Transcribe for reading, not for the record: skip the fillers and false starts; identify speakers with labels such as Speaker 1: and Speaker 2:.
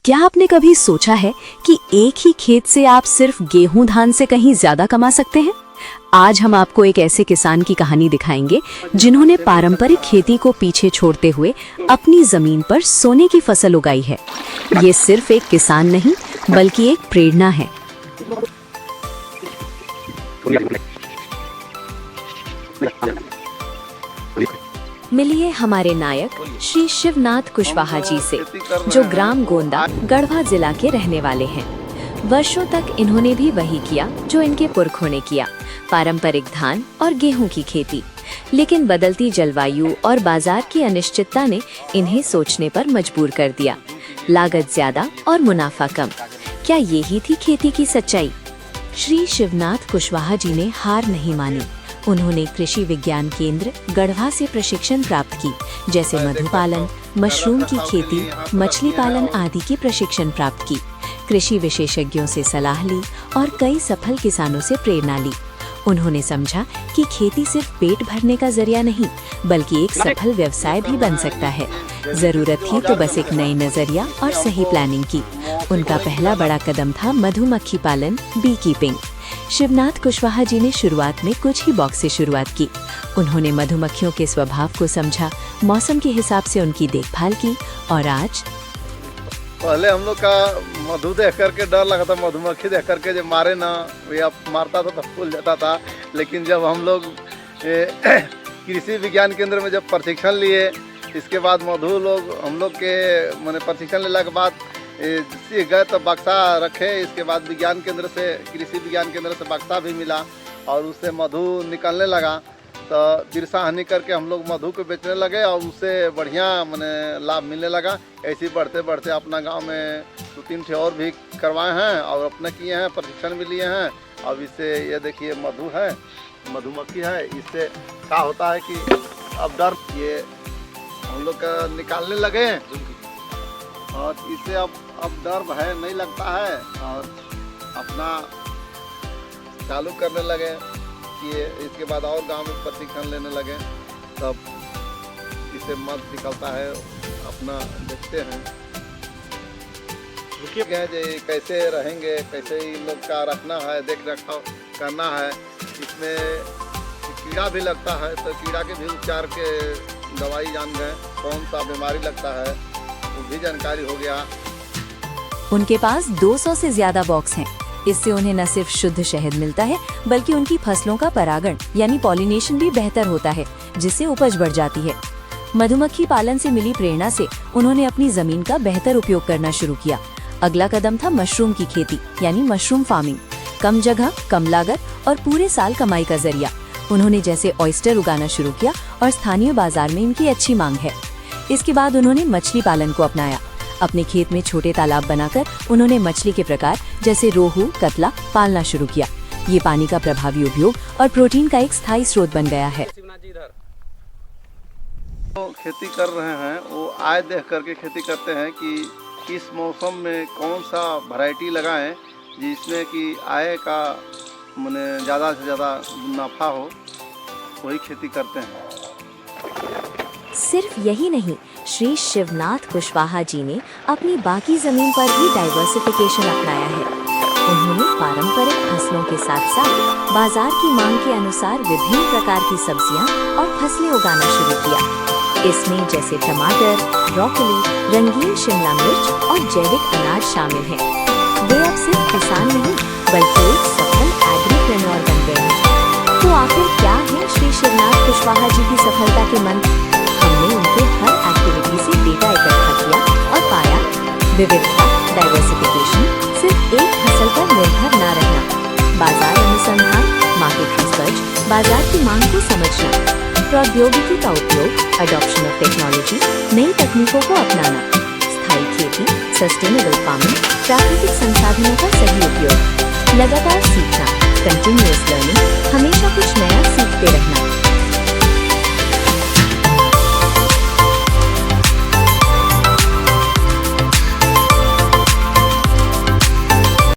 Speaker 1: क्या आपने कभी सोचा है कि एक ही खेत से आप सिर्फ गेहूं धान से कहीं ज्यादा कमा सकते हैं? आज हम आपको एक ऐसे किसान की कहानी दिखाएंगे जिन्होंने पारंपरिक खेती को पीछे छोड़ते हुए अपनी जमीन पर सोने की फसल उगाई है। ये सिर्फ एक किसान नहीं बल्कि एक प्रेरणा है। मिलिए हमारे नायक श्री शिवनाथ कुशवाहा जी से, जो ग्राम गोंदा गढ़वा जिला के रहने वाले हैं। वर्षों तक इन्होंने भी वही किया जो इनके पुरखों ने किया, पारंपरिक धान और गेहूं की खेती। लेकिन बदलती जलवायु और बाजार की अनिश्चितता ने इन्हें सोचने पर मजबूर कर दिया। लागत ज्यादा और मुनाफा कम, क्या यही थी खेती की सच्चाई? श्री शिवनाथ कुशवाहा जी ने हार नहीं मानी। उन्होंने कृषि विज्ञान केंद्र गढ़वा से प्रशिक्षण प्राप्त की, जैसे मधुपालन, मशरूम की खेती, मछली पालन आदि की प्रशिक्षण प्राप्त की। कृषि विशेषज्ञों से सलाह ली और कई सफल किसानों से प्रेरणा ली। उन्होंने समझा कि खेती सिर्फ पेट भरने का जरिया नहीं बल्कि एक सफल व्यवसाय भी बन सकता है। जरूरत थी तो बस एक नई नजरिया और सही प्लानिंग की। उनका पहला बड़ा कदम था मधुमक्खी पालन, बी कीपिंग। शिवनाथ कुशवाहा जी ने शुरुआत में कुछ ही बॉक्स से शुरुआत की। उन्होंने मधुमक्खियों के स्वभाव को समझा, मौसम के हिसाब से उनकी देखभाल की और आज
Speaker 2: पहले हम लोग का मधु देख करके डर लगा था, मधुमक्खी देख करके जब मारे ना या मारता था तब फूल जाता था। लेकिन जब हम लोग कृषि विज्ञान केंद्र में जब प्रशिक्षण लिए, इसके बाद मधु लोग हम लोग के मैंने प्रशिक्षण लेने के बाद सीख गए तो बक्सा रखे। इसके बाद विज्ञान केंद्र से, कृषि विज्ञान केंद्र से बक्सा भी मिला और उससे मधु निकलने लगा। तो बिरसा हनी करके हम लोग मधु को बेचने लगे और उससे बढ़िया मैंने लाभ मिलने लगा। ऐसे ही बढ़ते बढ़ते अपना गांव में 2-3 ठे और भी करवाए हैं और अपने किए हैं, प्रशिक्षण भी लिए हैं। अब इससे ये देखिए मधु है, मधुमक्खी है। इससे क्या होता है कि अब डर ये हम लोग का निकालने लगे और इससे अब डर भय नहीं लगता है और अपना चालू करने लगे कि इसके बाद और गांव में प्रशिक्षण लेने लगे, तब इससे मध निकलता है। अपना देखते हैं कैसे रहेंगे, कैसे इन लोग का रखना है, देख रखाव करना है। इसमें कीड़ा भी लगता है तो कीड़ा के भी उपचार के दवाई जान गए, कौन सा बीमारी लगता है वो भी जानकारी हो गया।
Speaker 1: उनके पास 200 से ज्यादा बॉक्स हैं। इससे उन्हें न सिर्फ शुद्ध शहद मिलता है बल्कि उनकी फसलों का परागण यानी पॉलिनेशन भी बेहतर होता है, जिससे उपज बढ़ जाती है। मधुमक्खी पालन से मिली प्रेरणा से उन्होंने अपनी जमीन का बेहतर उपयोग करना शुरू किया। अगला कदम था मशरूम की खेती यानी मशरूम फार्मिंग। कम जगह, कम लागत और पूरे साल कमाई का जरिया। उन्होंने जैसे ऑयस्टर उगाना शुरू किया और स्थानीय बाजार में इनकी अच्छी मांग है। इसके बाद उन्होंने मछली पालन को अपनाया। अपने खेत में छोटे तालाब बनाकर उन्होंने मछली के प्रकार जैसे रोहू, कतला पालना शुरू किया। ये पानी का प्रभावी उपयोग और प्रोटीन का एक स्थायी स्रोत बन गया है।
Speaker 2: तो खेती कर रहे हैं वो आय देख करके खेती करते हैं कि किस मौसम में कौन सा वैरायटी लगाएं जिसमें कि आय का माने ज़्यादा से ज़्यादा मुनाफा हो, वही खेती करते हैं।
Speaker 1: सिर्फ यही नहीं, श्री शिवनाथ कुशवाहा जी ने अपनी बाकी जमीन पर भी डाइवर्सिफिकेशन अपनाया है। उन्होंने पारंपरिक फसलों के साथ साथ बाजार की मांग के अनुसार विभिन्न प्रकार की सब्जियां और फसलें उगाना शुरू किया। इसमें जैसे टमाटर, ब्रोकली, रंगीन शिमला मिर्च और जैविक अनाज शामिल हैं। वे अब सिर्फ किसान नहीं बल्कि एक सफल एग्रीप्रेन्योर बन गए हैं। तो आखिर क्या है श्री शिवनाथ कुशवाहा जी की सफलता के मंत्र? हमने उनके हर एक्टिविटी से डेटा इकट्ठा किया और पाया विविधता, डाइवर्सिफिकेशन, सिर्फ एक फसल पर निर्भर न रहना, बाजार अनुसंधान, मार्केट रिसर्च, बाजार की मांग को समझना, प्रौद्योगिकी का उपयोग, अडॉप्शन ऑफ टेक्नोलॉजी, नई तकनीकों को अपनाना, स्थायी खेती, सस्टेनेबल फार्मिंग, प्राकृतिक संसाधनों का सही उपयोग, लगातार सीखना, कंटिन्यूअस लर्निंग, हमेशा कुछ नया सीखते रहना।